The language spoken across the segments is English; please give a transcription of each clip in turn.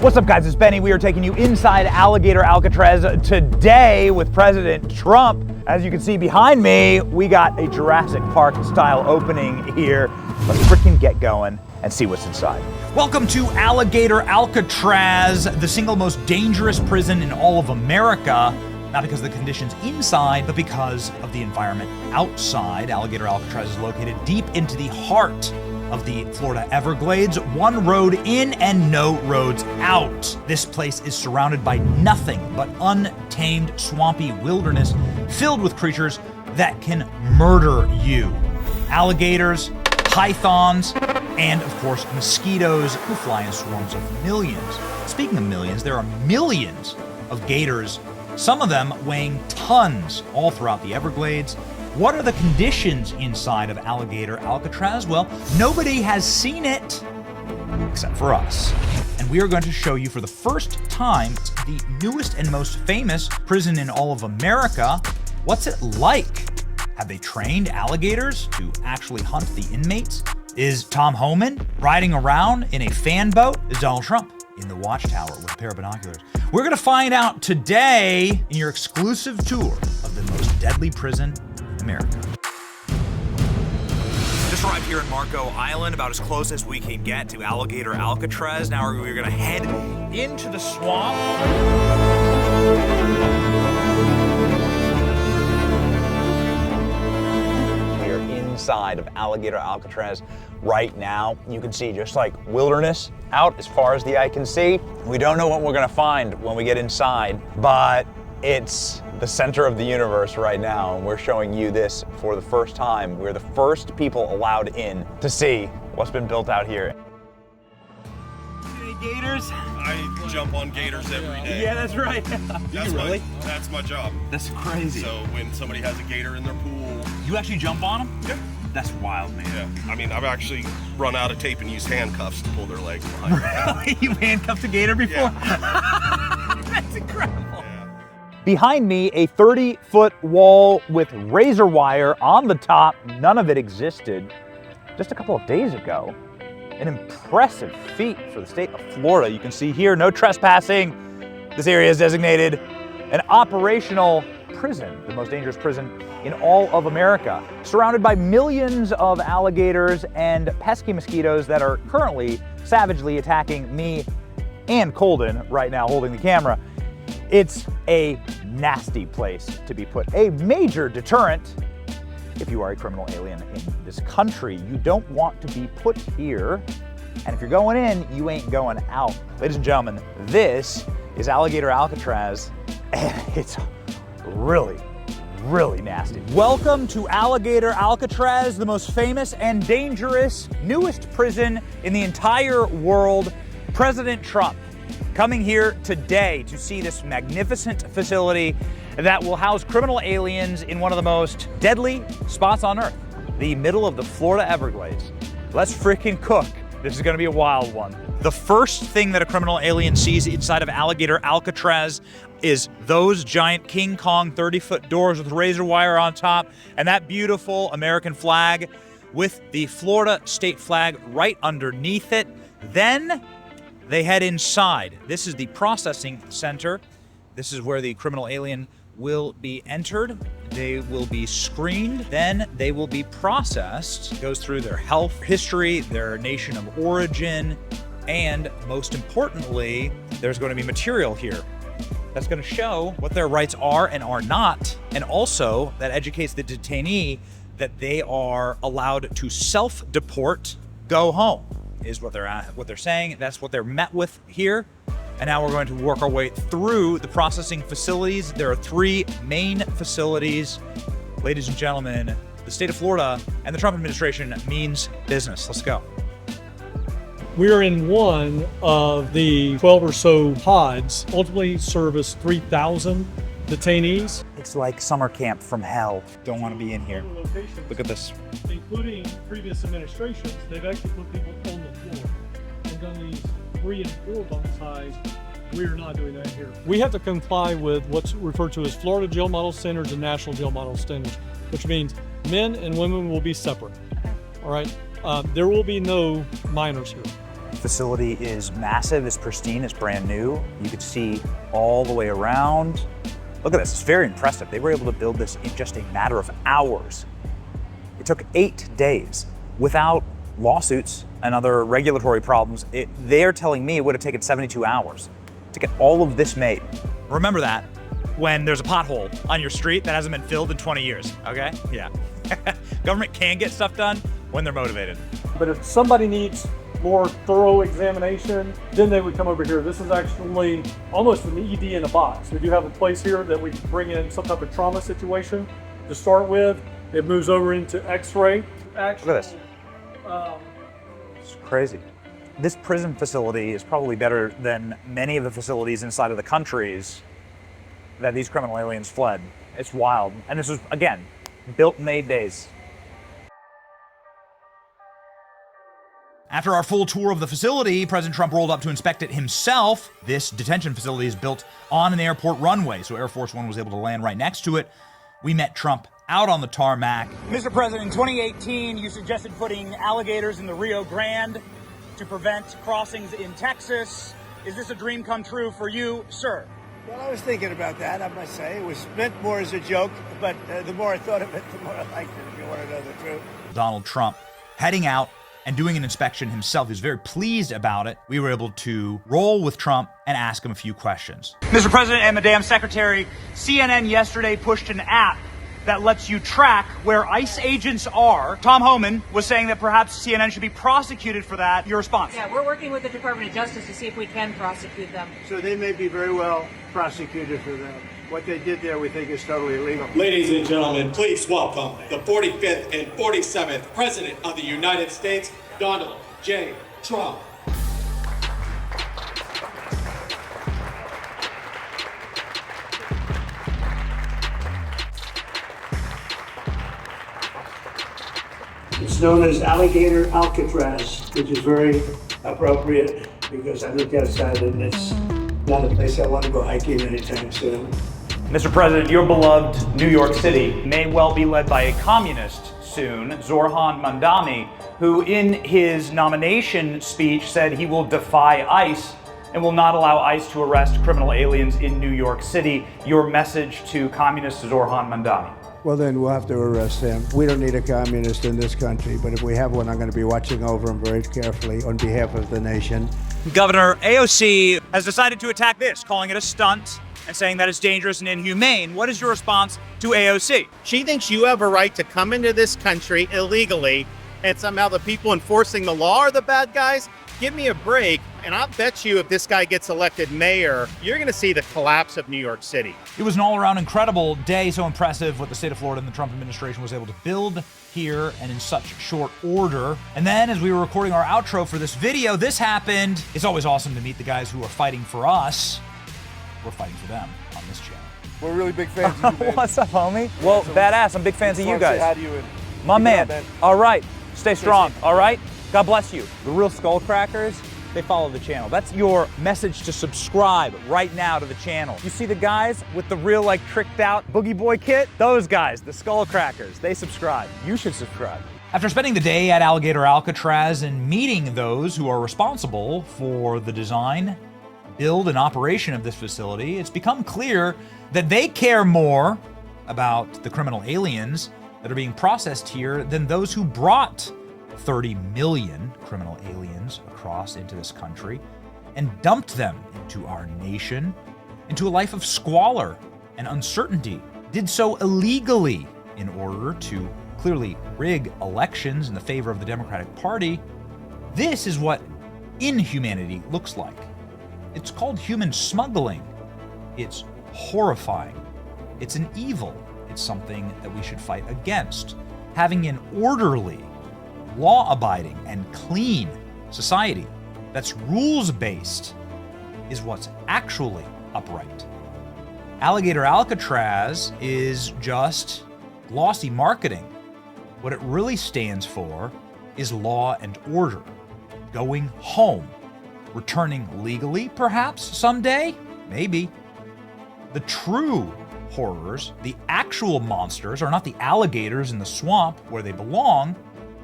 What's up, guys? It's Benny. We are taking you inside Alligator Alcatraz today with President Trump. As you can see behind me, we got a Jurassic Park style opening here. Let's freaking get going and see what's inside. Welcome to Alligator Alcatraz, the single most dangerous prison in all of America. Not because of the conditions inside, but because of the environment outside. Alligator Alcatraz is located deep into the heart of the Florida Everglades, one road in and no roads out. This place is surrounded by nothing but untamed, swampy wilderness filled with creatures that can murder you. Alligators, pythons, and of course mosquitoes who fly in swarms of millions. Speaking of millions, there are millions of gators, some of them weighing tons all throughout the Everglades. What are the conditions inside of Alligator Alcatraz? Well, nobody has seen it except for us. And we are going to show you for the first time the newest and most famous prison in all of America. What's it like? Have they trained alligators to actually hunt the inmates? Is Tom Homan riding around in a fan boat? Is Donald Trump in the watchtower with a pair of binoculars? We're gonna find out today in your exclusive tour of the most deadly prison America. Just arrived here in Marco Island, about as close as we can get to Alligator Alcatraz. Now we're gonna head into the swamp. We are inside of Alligator Alcatraz right now. You can see just like wilderness out as far as the eye can see. We don't know what we're gonna find when we get inside, but it's the center of the universe right now, and we're showing you this for the first time. We're the first people allowed in to see what's been built out here. Any gators? I jump on gators every day. Yeah, that's right. That's my job. That's crazy. So when somebody has a gator in their pool... You actually jump on them? Yeah. That's wild, man. Yeah. I mean, I've actually run out of tape and used handcuffs to pull their legs behind. Really? You handcuffed a gator before? Yeah. That's incredible. Yeah. Behind me, a 30-foot wall with razor wire on the top. None of it existed just a couple of days ago. An impressive feat for the state of Florida. You can see here, no trespassing. This area is designated an operational prison, the most dangerous prison in all of America. Surrounded by millions of alligators and pesky mosquitoes that are currently savagely attacking me and Colden right now holding the camera. It's a nasty place to be put. A major deterrent if you are a criminal alien in this country. You don't want to be put here. And if you're going in, you ain't going out. Ladies and gentlemen, this is Alligator Alcatraz, and it's really, really nasty. Welcome to Alligator Alcatraz, the most famous and dangerous, newest prison in the entire world. President Trump coming here today to see this magnificent facility that will house criminal aliens in one of the most deadly spots on earth, the middle of the Florida Everglades. Let's freaking cook. This is gonna be a wild one. The first thing that a criminal alien sees inside of Alligator Alcatraz is those giant King Kong 30-foot doors with razor wire on top and that beautiful American flag with the Florida state flag right underneath it. Then they head inside. This is the processing center. This is where the criminal alien will be entered. They will be screened, then they will be processed. It goes through their health history, their nation of origin, and most importantly, there's going to be material here that's going to show what their rights are and are not, and also that educates the detainee that they are allowed to self-deport, go home, is what they're saying. That's what they're met with here. And now we're going to work our way through the processing facilities. There are 3 main facilities. Ladies and gentlemen, the state of Florida and the Trump administration means business. Let's go. We're in one of the 12 or so pods, ultimately service 3,000 detainees. It's like summer camp from hell. Don't want to be in here. Look at this. Including previous administrations, they've actually put people on the floor and done these 3 and 4 bunk size. We are not doing that here. We have to comply with what's referred to as Florida Jail Model Standards and National Jail Model Standards, which means men and women will be separate. All right. There will be no minors here. facility is massive, it's pristine, it's brand new. You could see all the way around. Look at this, it's very impressive. They were able to build this in just a matter of hours. It took 8 days without lawsuits and other regulatory problems. They're telling me it would have taken 72 hours to get all of this made. Remember that when there's a pothole on your street that hasn't been filled in 20 years, okay? Yeah. Government can get stuff done when they're motivated. But if somebody needs more thorough examination, then they would come over here. This is actually almost an ED in a box. We do have a place here that we can bring in some type of trauma situation to start with. It moves over into X-ray. Look at this. It's crazy. This prison facility is probably better than many of the facilities inside of the countries that these criminal aliens fled. It's wild. And this was, again, built in 8 days. After our full tour of the facility, President Trump rolled up to inspect it himself. This detention facility is built on an airport runway, so Air Force One was able to land right next to it. We met Trump out on the tarmac. Mr. President, in 2018, you suggested putting alligators in the Rio Grande to prevent crossings in Texas. Is this a dream come true for you, sir? Well, I was thinking about that, I must say. It was meant more as a joke, but the more I thought of it, the more I liked it, if you want to know the truth. Donald Trump heading out and doing an inspection himself. He was very pleased about it. We were able to roll with Trump and ask him a few questions. Mr. President and Madam Secretary, CNN yesterday pushed an app that lets you track where ICE agents are. Tom Homan was saying that perhaps CNN should be prosecuted for that. Your response? Yeah, we're working with the Department of Justice to see if we can prosecute them. So they may be very well prosecuted for that. What they did there we think is totally illegal. Ladies and gentlemen, please welcome the 45th and 47th President of the United States, Donald J. Trump. It's known as Alligator Alcatraz, which is very appropriate because I looked outside and it's not a place I want to go hiking anytime soon. Mr. President, your beloved New York City may well be led by a communist soon, Zoran Mandani, who in his nomination speech said he will defy ICE and will not allow ICE to arrest criminal aliens in New York City. Your message to communist Zoran Mandani? Well, then we'll have to arrest him. We don't need a communist in this country, but if we have one, I'm going to be watching over him very carefully on behalf of the nation. Governor AOC has decided to attack this, calling it a stunt and saying that it's dangerous and inhumane. What is your response to AOC? She thinks you have a right to come into this country illegally, and somehow the people enforcing the law are the bad guys? Give me a break, and I'll bet you if this guy gets elected mayor, you're going to see the collapse of New York City. It was an all-around incredible day, so impressive what the state of Florida and the Trump administration was able to build here and in such short order. And then as we were recording our outro for this video, this happened. It's always awesome to meet the guys who are fighting for us. We're fighting for them on this channel. We're really big fans of you, man. What's up, homie? Well, badass. I'm big fans of you guys. Say hi to you and My keep it man. up, man. All right. Stay strong. All right. God bless you. The real skull crackers, they follow the channel. That's your message to subscribe right now to the channel. You see the guys with the real like tricked out Boogie Boy kit? Those guys, the skull crackers, they subscribe. You should subscribe. After spending the day at Alligator Alcatraz and meeting those who are responsible for the design, build, and operation of this facility, it's become clear that they care more about the criminal aliens that are being processed here than those who brought 30 million criminal aliens across into this country and dumped them into our nation, into a life of squalor and uncertainty, did so illegally in order to clearly rig elections in the favor of the Democratic Party. This is what inhumanity looks like. It's called human smuggling. It's horrifying. It's an evil. It's something that we should fight against. Having an orderly, law-abiding, and clean society that's rules-based is what's actually upright. Alligator Alcatraz is just glossy marketing. What it really stands for is law and order. Going home. Returning legally, perhaps, someday? Maybe. The true horrors, the actual monsters, are not the alligators in the swamp where they belong.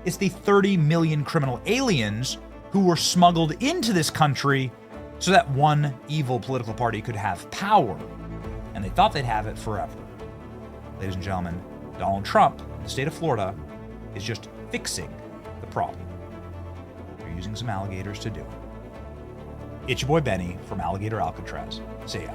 It's the 30 million criminal aliens who were smuggled into this country so that one evil political party could have power. And they thought they'd have it forever. Ladies and gentlemen, Donald Trump, the state of Florida, is just fixing the problem. They're using some alligators to do it. It's your boy Benny from Alligator Alcatraz. See ya.